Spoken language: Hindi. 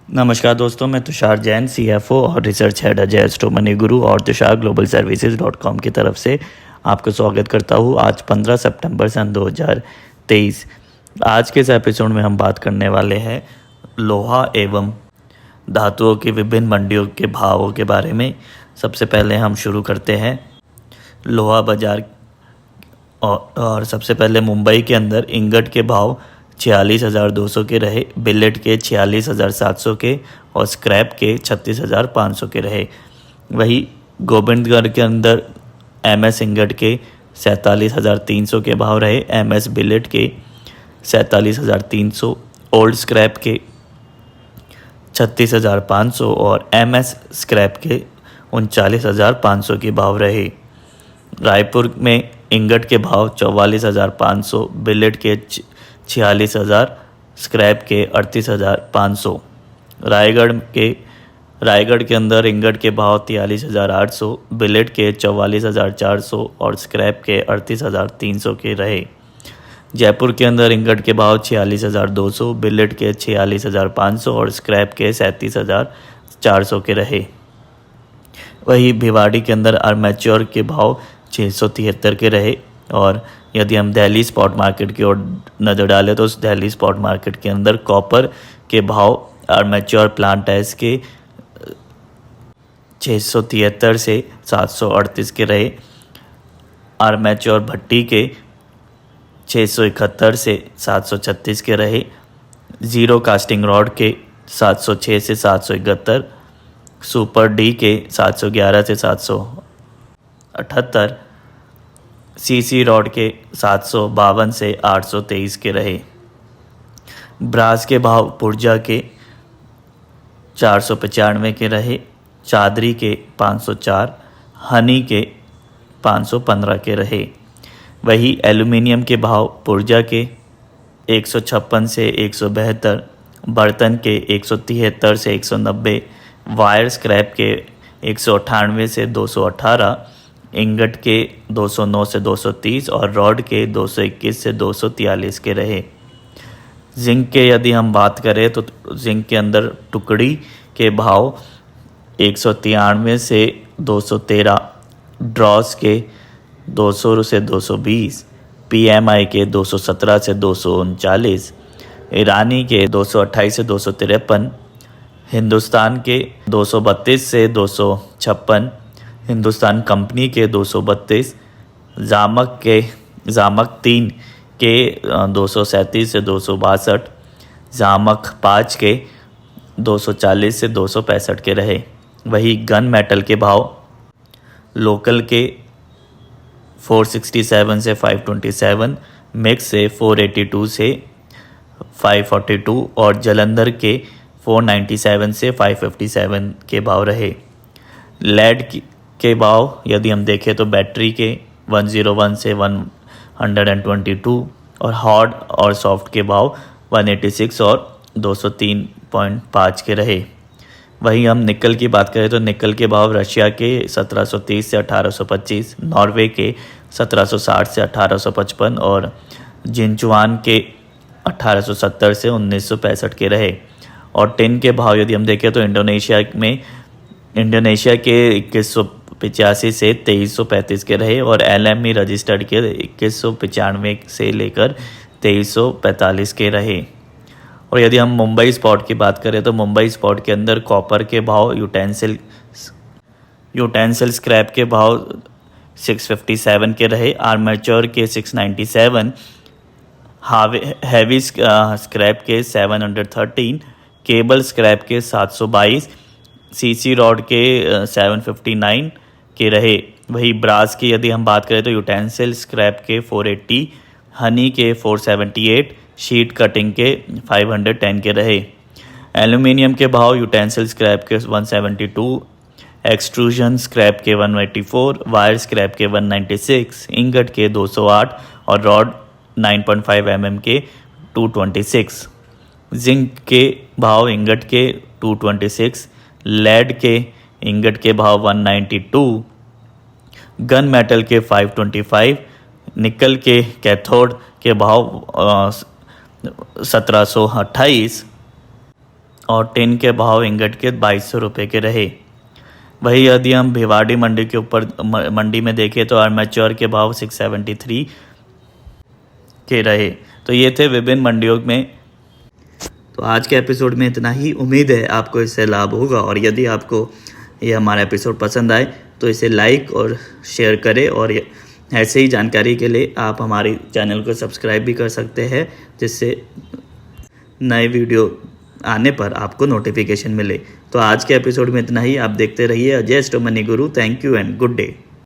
नमस्कार दोस्तों, मैं तुषार जैन, सीएफओ और research head Ajay astro money गुरु और तुषार ग्लोबल सर्विसेज.com की तरफ से आपका स्वागत करता हूँ। आज 15 सितंबर सन 2023। आज के इस एपिसोड में हम बात करने वाले हैं लोहा एवं धातुओं की विभिन्न मंडियों के भावों के बारे में। सबसे पहले हम शुरू करते हैं लोहा बाजार और सबसे पहले मुंबई के अंदर इंगट के भाव 46,200 के रहे, बिलेट के 46,700 के और स्क्रैप के 36,500 के रहे। वही गोविंदगढ़ के अंदर एमएस इंगट के 47,300 के भाव रहे, एमएस बिलेट के 47,300, ओल्ड स्क्रैप के 36,500 और एमएस स्क्रैप के 39,500 के भाव रहे। रायपुर में इंगट के भाव 44,500, बिलेट के 46,000, स्क्रैप के 38,500। रायगढ़ के अंदर इंगट के भाव 43,800, बिलेट के 44,400 और स्क्रैप के 38,300 के रहे। जयपुर के अंदर इंगट के भाव 46,200, बिलेट के 46,500 और स्क्रैप के 37,400 के रहे। वही भिवाड़ी के अंदर आर्मेच्योर के भाव 673 के रहे। और यदि हम दिल्ली स्पॉट मार्केट की ओर नज़र डालें तो उस दिल्ली स्पॉट मार्केट के अंदर कॉपर के भाव आर्मेच्योर प्लांट एस के 673 से 738 के रहे, आर्मेच्योर भट्टी के 671 से 736 के रहे, ज़ीरो कास्टिंग रॉड के 706 से 771, सुपर डी के 711 से 778, सीसी रॉड के 752 से 823 के रहे। ब्रास के भाव पुर्जा के 495 के रहे, चादरी के 504, हनी के 515 के रहे। वही एल्युमिनियम के भाव पुर्जा के 156 से 172, बर्तन के 173 से 190, वायर स्क्रैप के 198 से 218, इंगट के 209 से 230 और रॉड के 221 से 243 के रहे। जिंक के यदि हम बात करें तो जिंक के अंदर टुकड़ी के भाव 193 से 213, ड्रॉस के 200 से 220, पीएमआई के 217 से 239, ईरानी के 228 से 253, हिंदुस्तान के 232 से 256, हिंदुस्तान कंपनी के 232, जामक 3 के 237 से 262, जामक 5 के 240 से 265 के रहे। वही गन मेटल के भाव लोकल के 467 से 527, मिक्स से 482 से 542 और जलंधर के 497 से 557 के भाव रहे। लेड के भाव यदि हम देखें तो बैटरी के 101 से 122 और हार्ड और सॉफ्ट के भाव 186 और 203.5 के रहे। वहीं हम निकल की बात करें तो निकल के भाव रशिया के 1730 से 1825, नॉर्वे के 1760 से 1855 और जिनचुआन के 1870 से 1965 के रहे। और टिन के भाव यदि हम देखें तो इंडोनेशिया के 2185 से 2335 के रहे और एलएमई रजिस्टर्ड के 2195 से लेकर 2345 के रहे। और यदि हम मुंबई स्पॉट की बात करें तो मुंबई स्पॉट के अंदर कॉपर के भाव यूटेंसिल स्क्रैप के भाव 657 के रहे, आर्मेचर के 697, हैवी स्क्रैप के 713, केबल स्क्रैप के 722, सीसी रॉड के 759 के रहे। वही ब्रास की यदि हम बात करें तो यूटेंसिल स्क्रैप के 480, हनी के 478, शीट कटिंग के 510 के रहे। एल्युमिनियम के भाव यूटेंसिल स्क्रैप के 172, एक्सट्रूजन स्क्रैप के 184, वायर स्क्रैप के 196, इंगट के 208 और रॉड 9.5 mm के 226। जिंक के भाव इंगट के 226, लेड के इंगट के भाव 192, गन मेटल के 525, निकल के कैथोड के भाव 1728 और टिन के भाव इंगट के 2200 रुपये के रहे। वही यदि हम भिवाड़ी मंडी के ऊपर मंडी में देखें तो आर्मेच्योर के भाव 673 के रहे। तो ये थे विभिन्न मंडियों में। तो आज के एपिसोड में इतना ही। उम्मीद है आपको इससे लाभ होगा, और यदि आपको ये हमारा एपिसोड पसंद आए तो इसे लाइक और शेयर करें, और ऐसे ही जानकारी के लिए आप हमारे चैनल को सब्सक्राइब भी कर सकते हैं, जिससे नए वीडियो आने पर आपको नोटिफिकेशन मिले। तो आज के एपिसोड में इतना ही। आप देखते रहिए अजय स्टो money Guru. Thank you and good day.